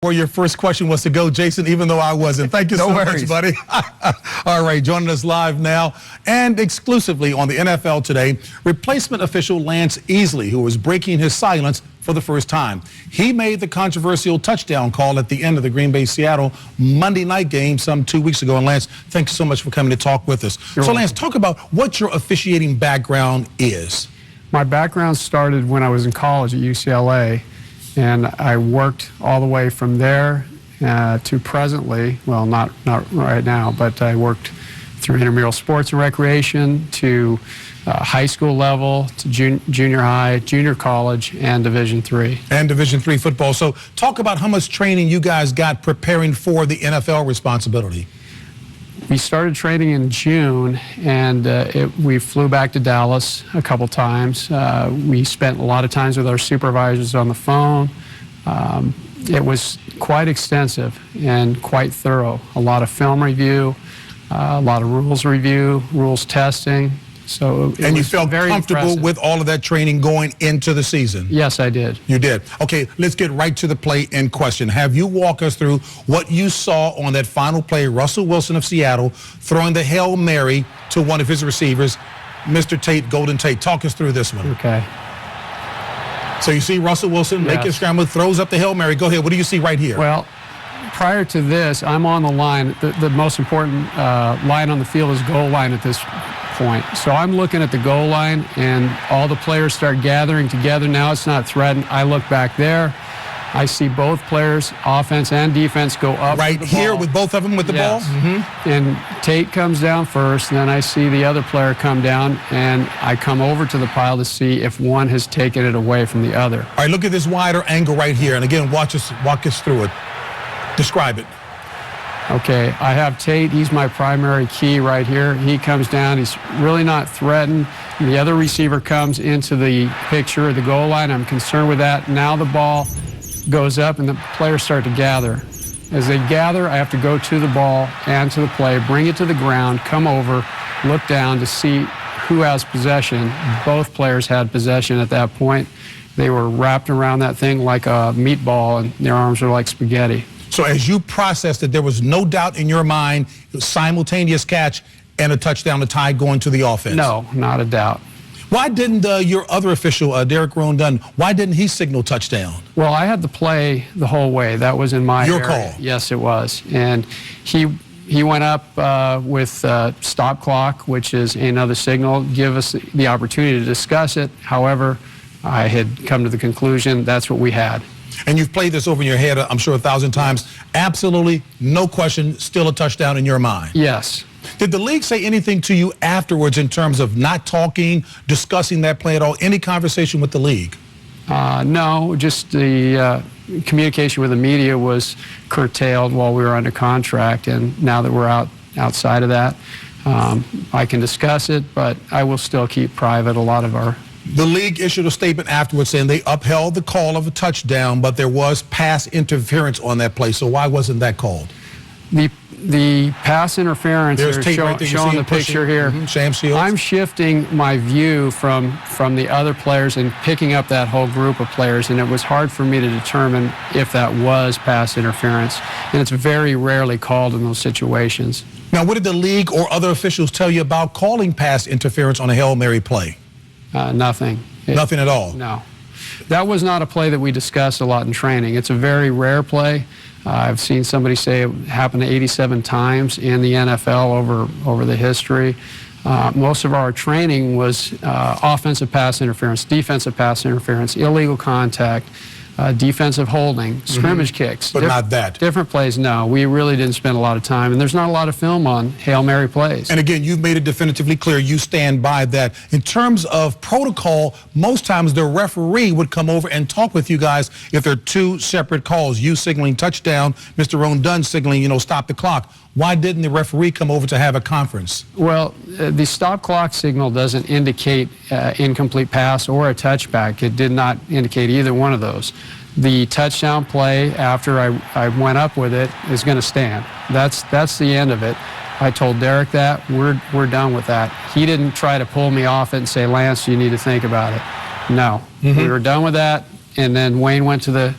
Where your first question was to go, Jason, even though I wasn't. Thank you so much, buddy. All right, joining us live now and exclusively on the NFL Today, replacement official Lance Easley, who was breaking his silence for the first time. He made the controversial touchdown call at the end of the Green Bay-Seattle Monday night game some 2 weeks ago. And Lance, thanks so much for coming to talk with us. So Lance, talk about what your officiating background is. My background started when I was in college at UCLA. And I worked all the way from there to presently, well, not right now, but I worked through intramural sports and recreation to high school level, to junior high, junior college, and Division III. And Division III football. So talk about how much training you guys got preparing for the NFL responsibility. We started training in June, and we flew back to Dallas a couple times. We spent a lot of times with our supervisors on the phone. It was quite extensive and quite thorough. A lot of film review, a lot of rules review, rules testing. So and you felt very comfortable with all of that training going into the season? Yes, I did. You did. Okay, let's get right to the play in question. Have you walk us through what you saw on that final play, Russell Wilson of Seattle throwing the Hail Mary to one of his receivers, Mr. Tate, Golden Tate. Talk us through this one. Okay. So you see Russell Wilson make a scramble, throws up the Hail Mary. Go ahead. What do you see right here? Well, prior to this, I'm on the line. The most important line on the field is goal line at this point. So I'm looking at the goal line, and all the players start gathering together. Now it's not threatened. I look back there. I see both players, offense and defense, go up right here with both of them with the ball. And Tate comes down first, and then I see the other player come down, and I come over to the pile to see if one has taken it away from the other. All right, look at this wider angle right here, and again, walk us through it. Describe it. Okay, I have Tate. He's my primary key right here. He comes down. He's really not threatened. The other receiver comes into the picture, the goal line. I'm concerned with that. Now the ball goes up, and the players start to gather. As they gather, I have to go to the ball and to the play, bring it to the ground, come over, look down to see who has possession. Both players had possession at that point. They were wrapped around that thing like a meatball, and their arms were like spaghetti. So as you processed it, there was no doubt in your mind, it was simultaneous catch and a touchdown, a tie going to the offense? No, not a doubt. Why didn't your other official, Derek Rondon, why didn't he signal touchdown? Well, I had the play the whole way. That was in my Your area. call? Yes, it was. And he went up with stop clock, which is another signal, give us the opportunity to discuss it. However, I had come to the conclusion that's what we had. And you've played this over in your head, I'm sure, 1,000 times. Absolutely, no question, still a touchdown in your mind. Yes. Did the league say anything to you afterwards in terms of not talking, discussing that play at all? Any conversation with the league? No, just the communication with the media was curtailed while we were under contract, and now that we're outside of that, I can discuss it, but I will still keep private a lot of our... The league issued a statement afterwards saying they upheld the call of a touchdown, but there was pass interference on that play. So why wasn't that called? The pass interference, there's tape right there. Showing the picture here. Sam Shields. I'm shifting my view from the other players and picking up that whole group of players, and it was hard for me to determine if that was pass interference. And it's very rarely called in those situations. Now, what did the league or other officials tell you about calling pass interference on a Hail Mary play? Nothing. Nothing at all? No. That was not a play that we discussed a lot in training. It's a very rare play. I've seen somebody say it happened 87 times in the NFL over the history. Most of our training was offensive pass interference, defensive pass interference, illegal contact, defensive holding, scrimmage kicks. But not that. Different plays, no. We really didn't spend a lot of time, and there's not a lot of film on Hail Mary plays. And again, you've made it definitively clear you stand by that. In terms of protocol, most times the referee would come over and talk with you guys if there are two separate calls, you signaling touchdown, Mr. Rondon signaling, stop the clock. Why didn't the referee come over to have a conference? Well, the stop clock signal doesn't indicate incomplete pass or a touchback. It did not indicate either one of those. The touchdown play after I went up with it is going to stand. That's the end of it. I told Derek that. We're done with that. He didn't try to pull me off it and say, Lance, you need to think about it. No. We were done with that. And then Wayne went to the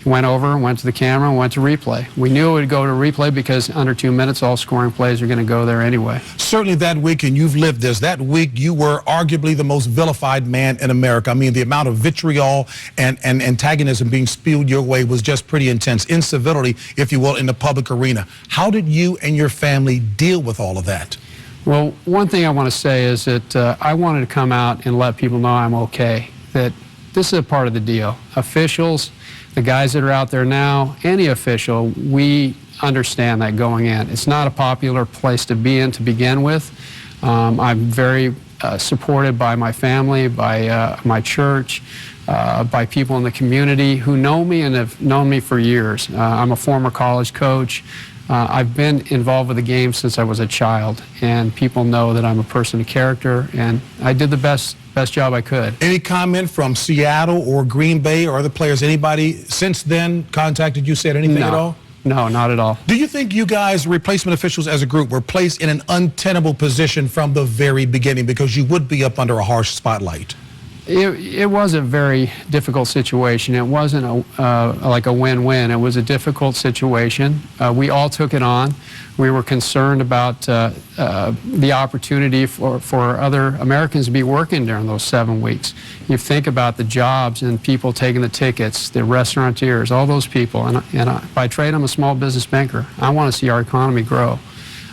went over and went to the camera and went to replay. We knew it would go to replay because under 2 minutes, all scoring plays are going to go there anyway. Certainly that week, and you've lived this, that week you were arguably the most vilified man in America. I mean, the amount of vitriol and antagonism being spewed your way was just pretty intense. Incivility, if you will, in the public arena. How did you and your family deal with all of that? Well, one thing I want to say is that I wanted to come out and let people know I'm okay, that this is a part of the deal. Officials, the guys that are out there now, any official, we understand that going in. It's not a popular place to be in to begin with. I'm very supported by my family, by my church, by people in the community who know me and have known me for years. I'm a former college coach. I've been involved with the game since I was a child, and people know that I'm a person of character, and I did the best job I could. Any comment from Seattle or Green Bay or other players, anybody since then contacted you, said anything at all? No, not at all. Do you think you guys, replacement officials as a group, were placed in an untenable position from the very beginning because you would be up under a harsh spotlight? It was a very difficult situation. It wasn't like a win-win. It was a difficult situation. We all took it on. We were concerned about the opportunity for other Americans to be working during those 7 weeks. You think about the jobs and people taking the tickets, the restaurateurs, all those people. And by trade, I'm a small business banker. I want to see our economy grow.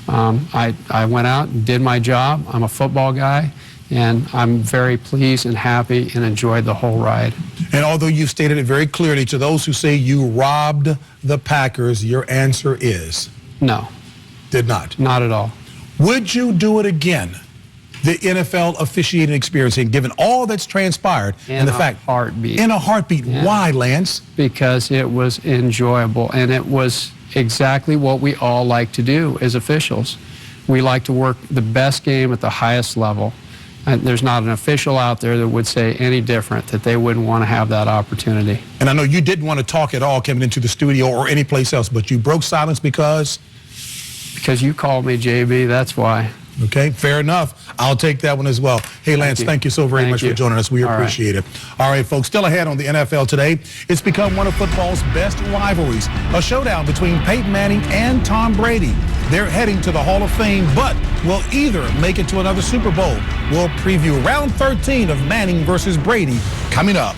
I went out and did my job. I'm a football guy. And I'm very pleased and happy and enjoyed the whole ride. And although you've stated it very clearly to those who say you robbed the Packers, your answer is? No. Did not? Not at all. Would you do it again? The NFL officiating experience, and given all that's transpired and the fact, heartbeat. In a heartbeat. Yeah. Why, Lance? Because it was enjoyable, and it was exactly what we all like to do as officials. We like to work the best game at the highest level. And there's not an official out there that would say any different, that they wouldn't want to have that opportunity. And I know you didn't want to talk at all coming into the studio or any place else, but you broke silence because? Because you called me, JB, that's why. Okay, fair enough. I'll take that one as well. Hey, Lance, thank you so very much for joining us. We appreciate it. All right, folks, still ahead on the NFL today. It's become one of football's best rivalries, a showdown between Peyton Manning and Tom Brady. They're heading to the Hall of Fame, but will either make it to another Super Bowl. We'll preview round 13 of Manning versus Brady coming up.